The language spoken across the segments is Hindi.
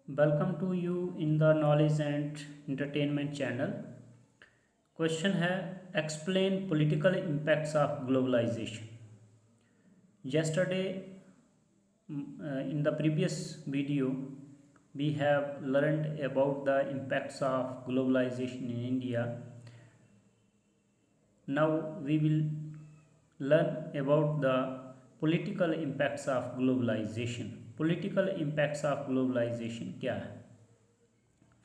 Welcome to you in the knowledge and entertainment चैनल। क्वेश्चन है, explain political impacts of globalisation. Yesterday, in the previous video, we have learned about the impacts of globalization in India. Now we will learn about the political impacts of globalization. Political impacts of globalization क्या है?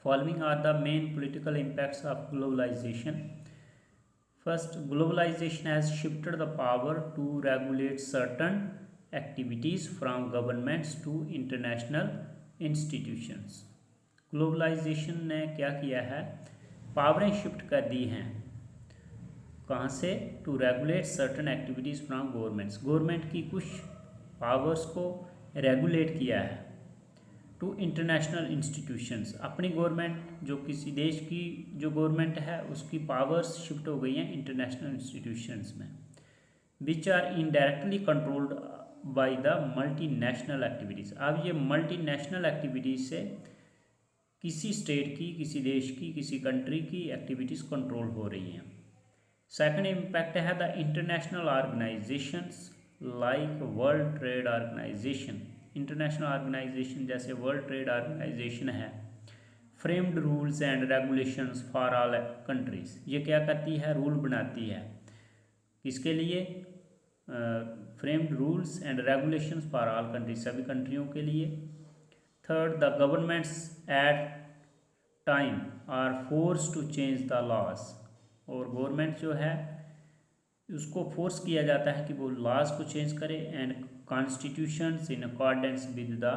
Following are the main political impacts of globalization. First, globalization has shifted the power to regulate certain activities from governments to international institutions. Globalisation ने क्या किया है? पावरें शिफ्ट कर दी हैं। कहाँ से? To regulate certain activities from governments. Government की कुछ पावर्स को रेगुलेट किया है टू इंटरनेशनल इंस्टीट्यूशंस। अपनी गवर्नमेंट, जो किसी देश की जो गवर्नमेंट है, उसकी पावर्स शिफ्ट हो गई हैं इंटरनेशनल इंस्टीट्यूशंस में, which are indirectly controlled by the multinational activities. अब ये मल्टीनेशनल एक्टिविटीज़ से किसी स्टेट की, किसी देश की, किसी कंट्री की एक्टिविटीज़ कंट्रोल हो रही हैं। सेकंड इम्पैक्ट है the international organisations like world trade organisation. International organisation जैसे वर्ल्ड ट्रेड ऑर्गेनाइजेशन है, framed rules and regulations for all countries. ये क्या करती है? रूल बनाती है। किसके लिए? Framed rules and regulations for all countries, सभी कंट्रियों के लिए। Third, the governments at time are force to change the laws. और गवर्नमेंट जो है उसको फोर्स किया जाता है कि वो लॉज को चेंज करे and constitutions in accordance with the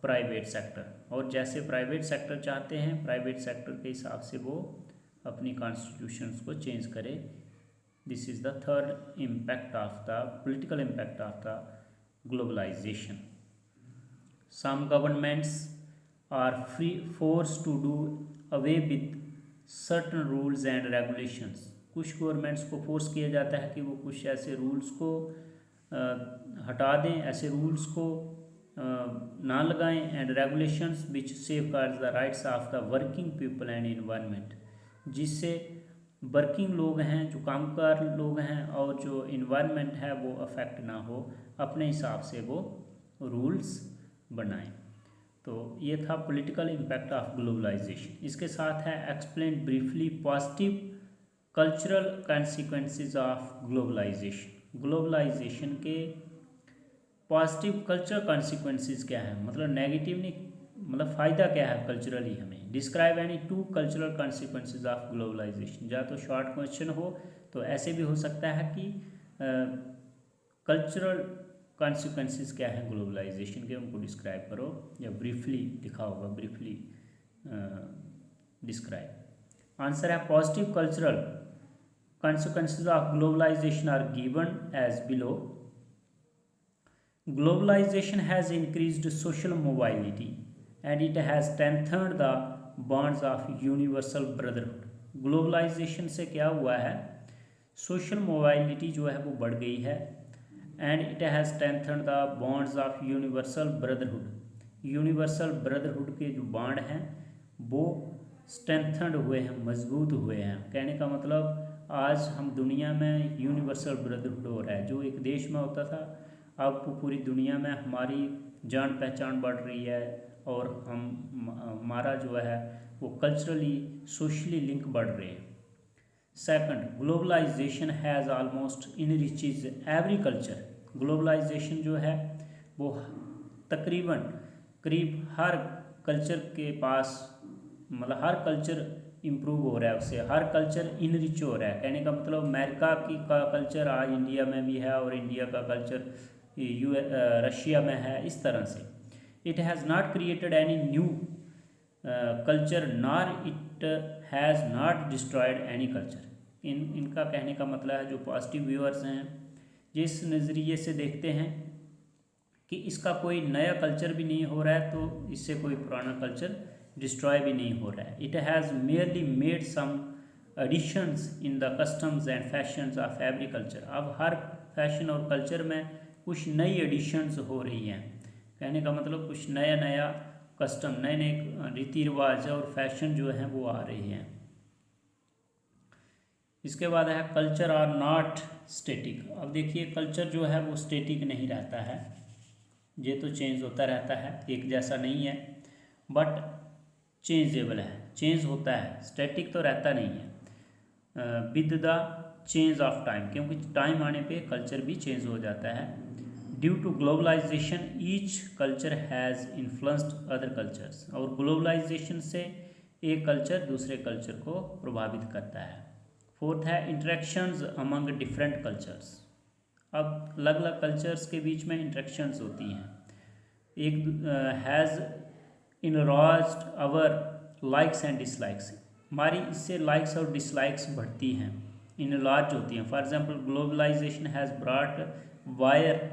private sector. और जैसे प्राइवेट सेक्टर चाहते हैं, प्राइवेट सेक्टर के हिसाब से वो अपनी कॉन्स्टिट्यूशंस को चेंज करे। This is the third impact of the political impact of the globalisation. Some governments are free force to do away with certain rules and regulations. कुछ गवर्नमेंट्स को फोर्स किया जाता है कि वो कुछ ऐसे रूल्स को हटा दें, ऐसे रूल्स को ना लगाएं, and regulations which safeguards the rights of the working people and environment. जिससे वर्किंग लोग हैं, जो कामगार लोग हैं, और जो इन्वायरमेंट है वो अफेक्ट ना हो, अपने हिसाब से वो रूल्स बनाएं। तो ये था पॉलिटिकल इम्पैक्ट ऑफ ग्लोबलाइजेशन। इसके साथ है explain briefly positive cultural consequences of globalisation. Globalisation के पॉजिटिव कल्चरल कॉन्सिक्वेंसेस क्या है, मतलब नेगेटिव नहीं, मतलब फ़ायदा क्या है कल्चरली हमें। Describe any two cultural consequences of globalisation. या तो शॉर्ट क्वेश्चन हो तो ऐसे भी हो सकता है कि कल्चरल कॉन्सिक्वेंसेस क्या है ग्लोबलाइजेशन के, उनको डिस्क्राइब करो, या ब्रीफली लिखा होगा, ब्रीफली डिस्क्राइब। आंसर है positive cultural consequences of globalization are given as below. Globalization has increased social mobility and it has strengthened the bonds of universal brotherhood. Globalization से क्या हुआ है? सोशल मोबाइलिटी जो है वो बढ़ गई है, and it has strengthened the bonds of universal brotherhood. Universal brotherhood के जो बॉन्ड हैं वो स्ट्रेंथन्ड हुए हैं, मजबूत हुए हैं। कहने का मतलब आज हम दुनिया में यूनिवर्सल ब्रदरहुड हो रहा है। जो एक देश में होता था, अब पूरी दुनिया में हमारी जान पहचान बढ़ रही है, और हमारा जो है वो कल्चरली सोशली लिंक बढ़ रहे हैं। Second, globalisation has almost enriches every culture. Globalisation जो है वो तकरीबन करीब हर कल्चर के पास, मतलब हर कल्चर इम्प्रूव हो रहा है, उससे हर कल्चर इनरिच हो रहा है। कहने का मतलब अमेरिका की का कल्चर आज इंडिया में भी है, और इंडिया का कल्चर रशिया में है, इस तरह से। It has not created any new culture nor it has not destroyed any culture. इनका कहने का मतलब है, जो पॉजिटिव व्यूअर्स हैं जिस नज़रिए से देखते हैं कि इसका कोई नया कल्चर भी नहीं हो रहा है, तो इससे कोई पुराना कल्चर डिस्ट्रॉय भी नहीं हो रहा है। It has merely made some additions in the customs and fashions of every culture. अब हर फैशन और कल्चर में कुछ नई एडिशंस हो रही हैं। कहने का मतलब कुछ नया नया कस्टम, नए नए रीति रिवाज और फैशन जो हैं वो आ रहे हैं। इसके बाद है कल्चर आर नॉट स्टेटिक। अब देखिए कल्चर जो है वो स्टेटिक नहीं रहता है, ये तो चेंज होता रहता है, एक जैसा नहीं है, बट चेंजेबल है, चेंज होता है, स्टैटिक तो रहता नहीं है। With the change of time, क्योंकि टाइम आने पे कल्चर भी चेंज हो जाता है। Due to globalisation each culture has influenced other cultures, और ग्लोबलाइजेशन से एक कल्चर दूसरे कल्चर को प्रभावित करता है। फोर्थ है इंटरेक्शंस अमंग डिफरेंट कल्चर्स। अब अलग अलग कल्चर्स के बीच में इंटरेक्शंस होती हैं। एक has enlarged our likes and dislikes, हमारी इससे लाइक्स और डिसलाइक्स बढ़ती हैं, इनलार्ज होती हैं। For example globalisation has brought wire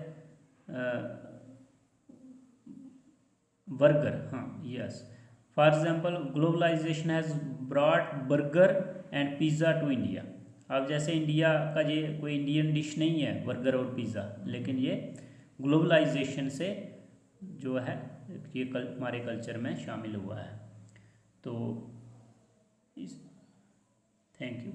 burger, हाँ yes, for example globalisation has brought burger and pizza to India. अब जैसे इंडिया का ये कोई इंडियन डिश नहीं है बर्गर और पिज़्ज़ा, लेकिन ये ग्लोबलाइजेशन से जो है ये हमारे कल्चर में शामिल हुआ है। तो इस थैंक यू।